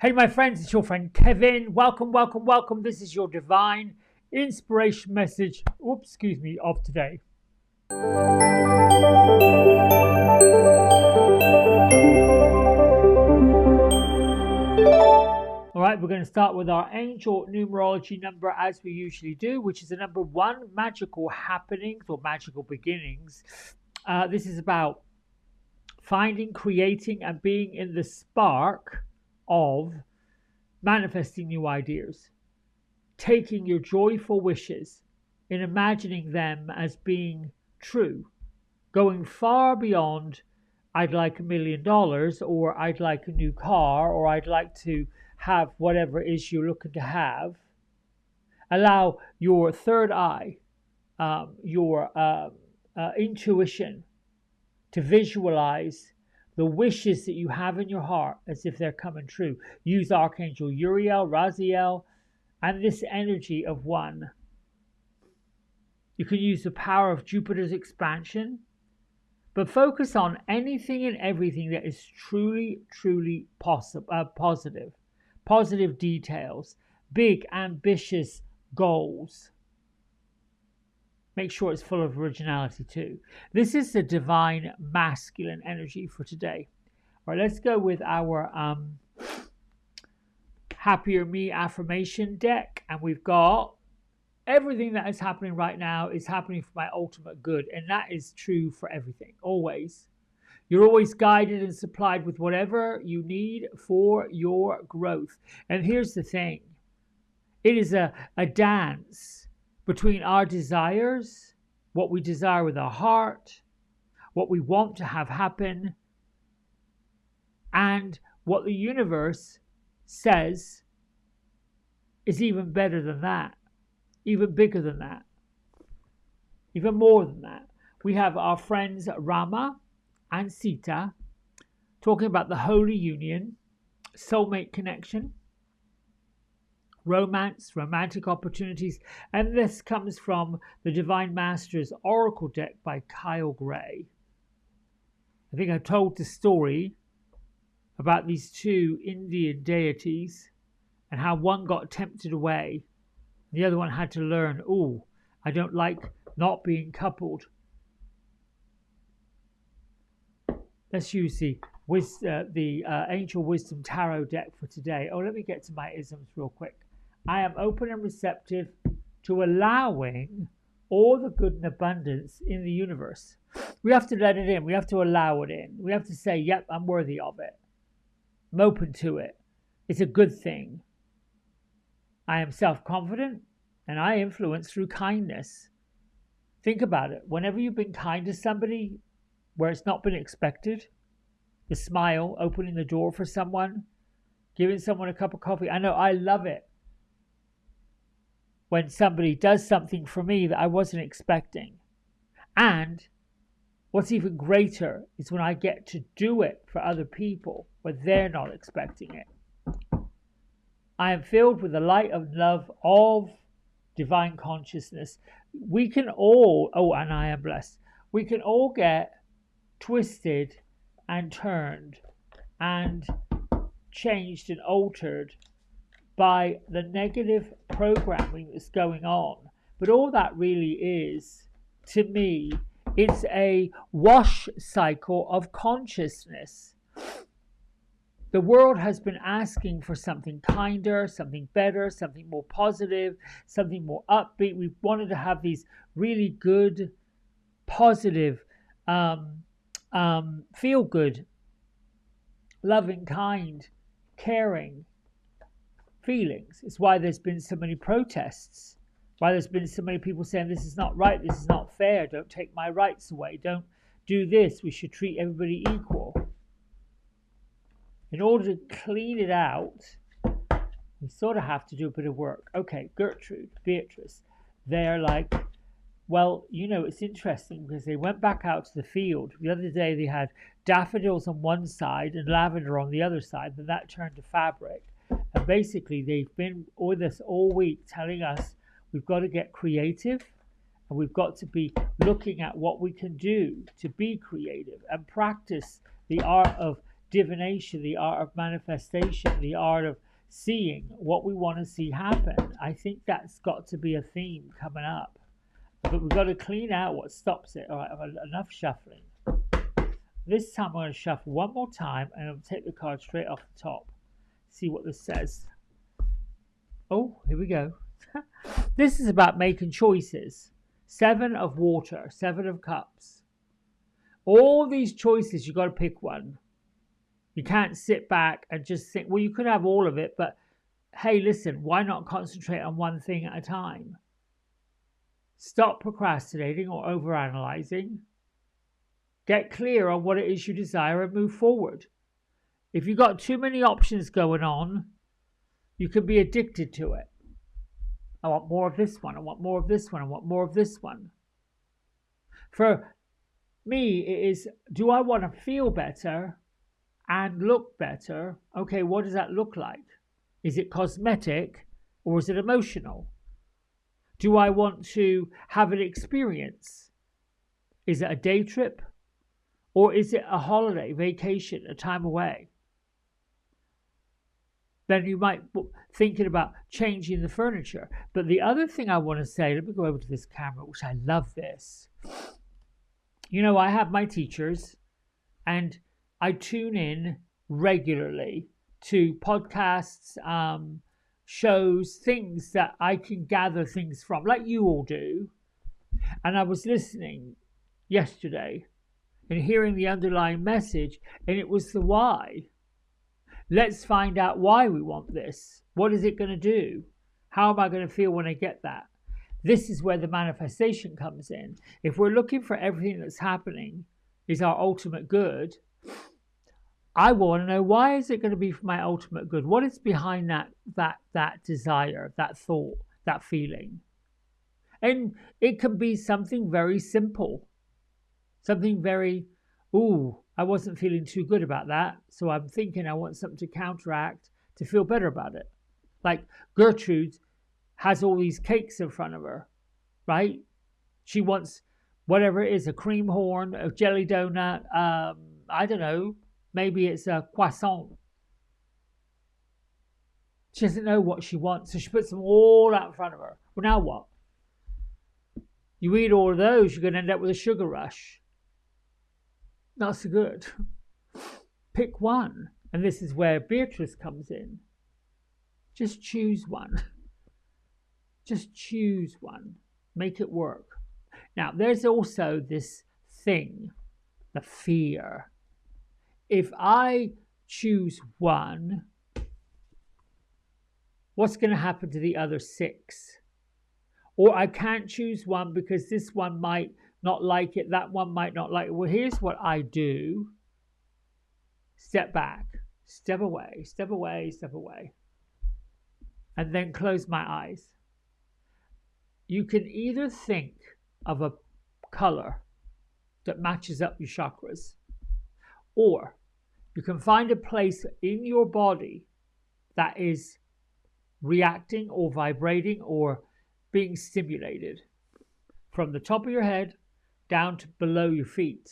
Hey, my friends, it's your friend Kevin. Welcome, welcome, welcome. This is your divine inspiration message, of today. All right, we're going to start with our angel numerology number as we usually do, which is the number one, magical happenings or magical beginnings. This is about finding, creating, and being in the spark of manifesting new ideas, taking your joyful wishes and imagining them as being true, going far beyond I'd like $1 million, or I'd like a new car, or I'd like to have whatever it is you're looking to have. Allow your third eye, your intuition, to visualize the wishes that you have in your heart as if they're coming true. Use Archangel Uriel, Raziel, and this energy of one. You can use the power of Jupiter's expansion, but focus on anything and everything that is truly, truly positive. Positive details, big, ambitious goals. Make sure it's full of originality too. This is the divine masculine energy for today. All right, let's go with our Happier Me affirmation deck. And we've got everything that is happening right now is happening for my ultimate good. And that is true for everything, always. You're always guided and supplied with whatever you need for your growth. And here's the thing. It is a dance between our desires, what we desire with our heart, what we want to have happen, and what the universe says is even better than that, even bigger than that, even more than that. We have our friends Rama and Sita talking about the holy union, soulmate connection, romance, romantic opportunities, and this comes from the Divine Masters Oracle deck by Kyle Gray. I think I told the story about these two Indian deities and how one got tempted away, the other one had to learn, I don't like not being coupled. Let's use the Angel Wisdom Tarot deck for today. Let me get to my isms real quick. I am open and receptive to allowing all the good and abundance in the universe. We have to let it in. We have to allow it in. We have to say, yep, I'm worthy of it. I'm open to it. It's a good thing. I am self-confident and I influence through kindness. Think about it. Whenever you've been kind to somebody where it's not been expected, the smile, opening the door for someone, giving someone a cup of coffee. I know I love it when somebody does something for me that I wasn't expecting. And what's even greater is when I get to do it for other people when they're not expecting it. I am filled with the light of love of divine consciousness. We can all, and I am blessed, we can all get twisted and turned and changed and altered by the negative programming that's going on. But all that really is, to me, it's a wash cycle of consciousness. The world has been asking for something kinder, something better, something more positive, something more upbeat. We've wanted to have these really good, positive, feel good, loving, kind, caring feelings. It's why there's been so many protests, why there's been so many people saying this is not right, this is not fair, don't take my rights away, don't do this, we should treat everybody equal. In order to clean it out, we sort of have to do a bit of work. Okay, Gertrude, Beatrice, they're like, well, it's interesting because they went back out to the field. The other day they had daffodils on one side and lavender on the other side, then that turned to fabric. And basically they've been with us all week telling us we've got to get creative and we've got to be looking at what we can do to be creative and practice the art of divination, the art of manifestation, the art of seeing what we want to see happen. I think that's got to be a theme coming up. But we've got to clean out what stops it. All right, enough shuffling. This time I'm going to shuffle one more time and I'll take the card straight off the top. See what this says. Oh, here we go. This is about making choices. 7 of water, 7 of cups. All these choices, you've got to pick one. You can't sit back and just think, well, you could have all of it, but hey, listen, why not concentrate on one thing at a time? Stop procrastinating or overanalyzing. Get clear on what it is you desire and move forward. If you've got too many options going on, you can be addicted to it. I want more of this one. I want more of this one. I want more of this one. For me, it is, do I want to feel better and look better? Okay, what does that look like? Is it cosmetic or is it emotional? Do I want to have an experience? Is it a day trip? Or is it a holiday, vacation, a time away? Then you might be thinking about changing the furniture. But the other thing I want to say, let me go over to this camera, which I love this. You know, I have my teachers and I tune in regularly to podcasts, shows, things that I can gather things from, like you all do. And I was listening yesterday and hearing the underlying message, and it was the why. Let's find out why we want this. What is it going to do? How am I going to feel when I get that? This is where the manifestation comes in. If we're looking for everything that's happening is our ultimate good, I want to know, why is it going to be for my ultimate good? What is behind that desire, that thought, that feeling? And it can be something very simple. Something very, I wasn't feeling too good about that, so I'm thinking I want something to counteract to feel better about it. Like Gertrude has all these cakes in front of her, right? She wants whatever it is, a cream horn, a jelly donut, I don't know, maybe it's a croissant. She doesn't know what she wants, so she puts them all out in front of her. Well, now what? You eat all of those, you're going to end up with a sugar rush. Not so good. Pick one. And this is where Beatrice comes in. Just choose one. Just choose one. Make it work. Now, there's also this thing, the fear. If I choose one, what's going to happen to the other 6? Or I can't choose one because this one might not like it, that one might not like it. Well, here's what I do. Step back, step away, step away, step away. And then close my eyes. You can either think of a color that matches up your chakras, or you can find a place in your body that is reacting or vibrating or being stimulated from the top of your head down to below your feet.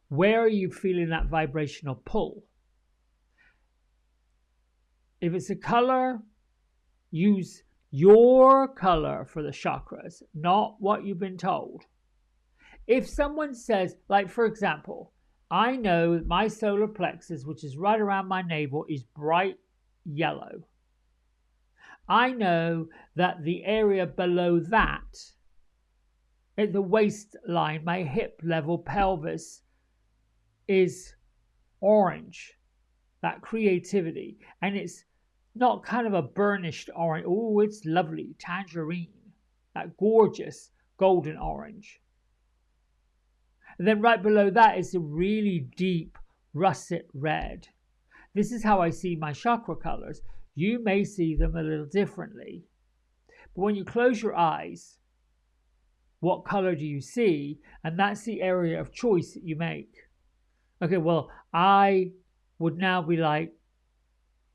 Where are you feeling that vibrational pull? If it's a color, use your color for the chakras, not what you've been told. If someone says, like for example, I know my solar plexus, which is right around my navel, is bright yellow. I know that the area below that, at the waistline, my hip level pelvis, is orange, that creativity. And it's not kind of a burnished orange. Oh, it's lovely, tangerine, that gorgeous golden orange. And then right below that is a really deep russet red. This is how I see my chakra colors. You may see them a little differently. But when you close your eyes, what color do you see? And that's the area of choice that you make. Okay, well, I would now be like,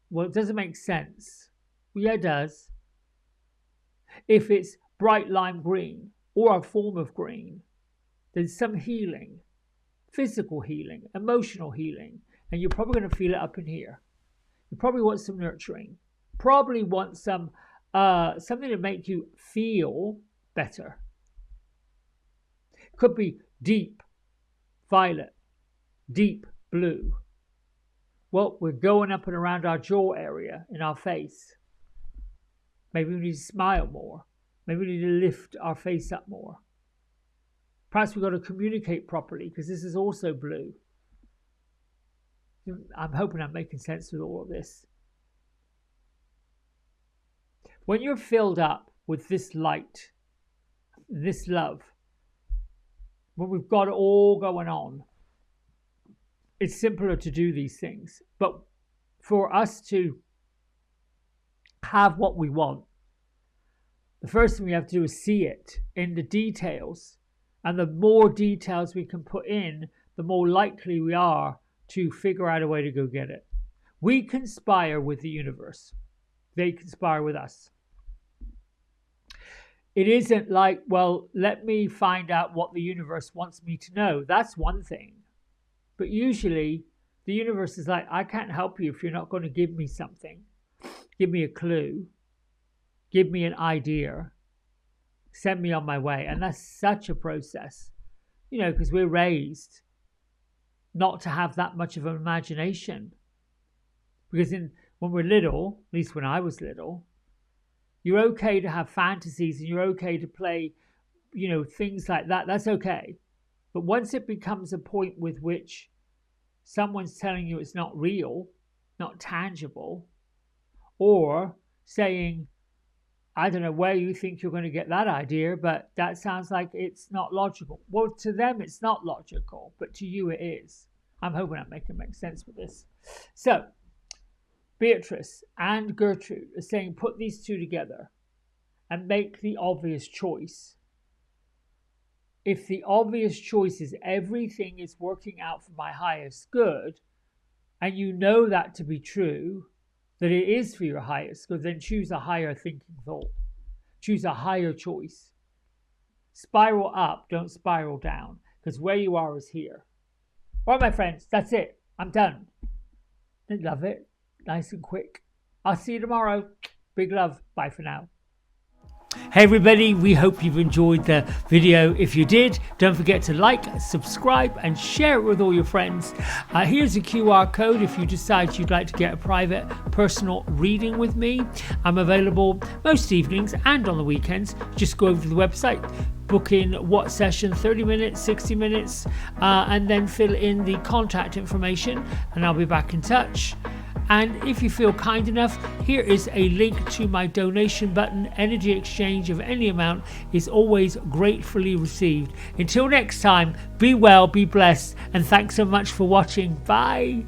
well, it doesn't make sense. Well, yeah, it does. If it's bright lime green or a form of green, there's some healing, physical healing, emotional healing and you're probably going to feel it up in here. You probably want some nurturing. Probably want some something to make you feel better. Could be deep violet, deep blue. Well, we're going up and around our jaw area in our face. Maybe we need to smile more. Maybe we need to lift our face up more. Perhaps we've got to communicate properly because this is also blue. I'm hoping I'm making sense with all of this. When you're filled up with this light, this love, when we've got it all going on, it's simpler to do these things. But for us to have what we want, the first thing we have to do is see it in the details. And the more details we can put in, the more likely we are to figure out a way to go get it. We conspire with the universe. They conspire with us. It isn't like, well, let me find out what the universe wants me to know. That's one thing. But usually the universe is like, I can't help you if you're not going to give me something. Give me a clue. Give me an idea. Send me on my way. And that's such a process, because we're raised not to have that much of an imagination. Because when we're little, at least when I was little, you're okay to have fantasies and you're okay to play, things like that. That's okay. But once it becomes a point with which someone's telling you it's not real, not tangible, or saying, I don't know where you think you're going to get that idea, but that sounds like it's not logical. Well, to them, it's not logical, but to you, it is. I'm hoping I'm making sense with this. So, Beatrice and Gertrude are saying, put these two together and make the obvious choice. If the obvious choice is everything is working out for my highest good, and you know that to be true, that it is for your highest good, then choose a higher thinking thought. Choose a higher choice. Spiral up, don't spiral down, because where you are is here. All right, my friends, that's it. I'm done. I love it. Nice and quick. I'll see you tomorrow. Big love. Bye for now. Hey everybody, we hope you've enjoyed the video. If you did, don't forget to like, subscribe and share it with all your friends. Here's a QR code if you decide you'd like to get a private personal reading with me. I'm available most evenings and on the weekends. Just go over to the website, book in what session, 30 minutes, 60 minutes, and then fill in the contact information and I'll be back in touch. And if you feel kind enough, here is a link to my donation button. Energy exchange of any amount is always gratefully received. Until next time, be well, be blessed, and thanks so much for watching. Bye.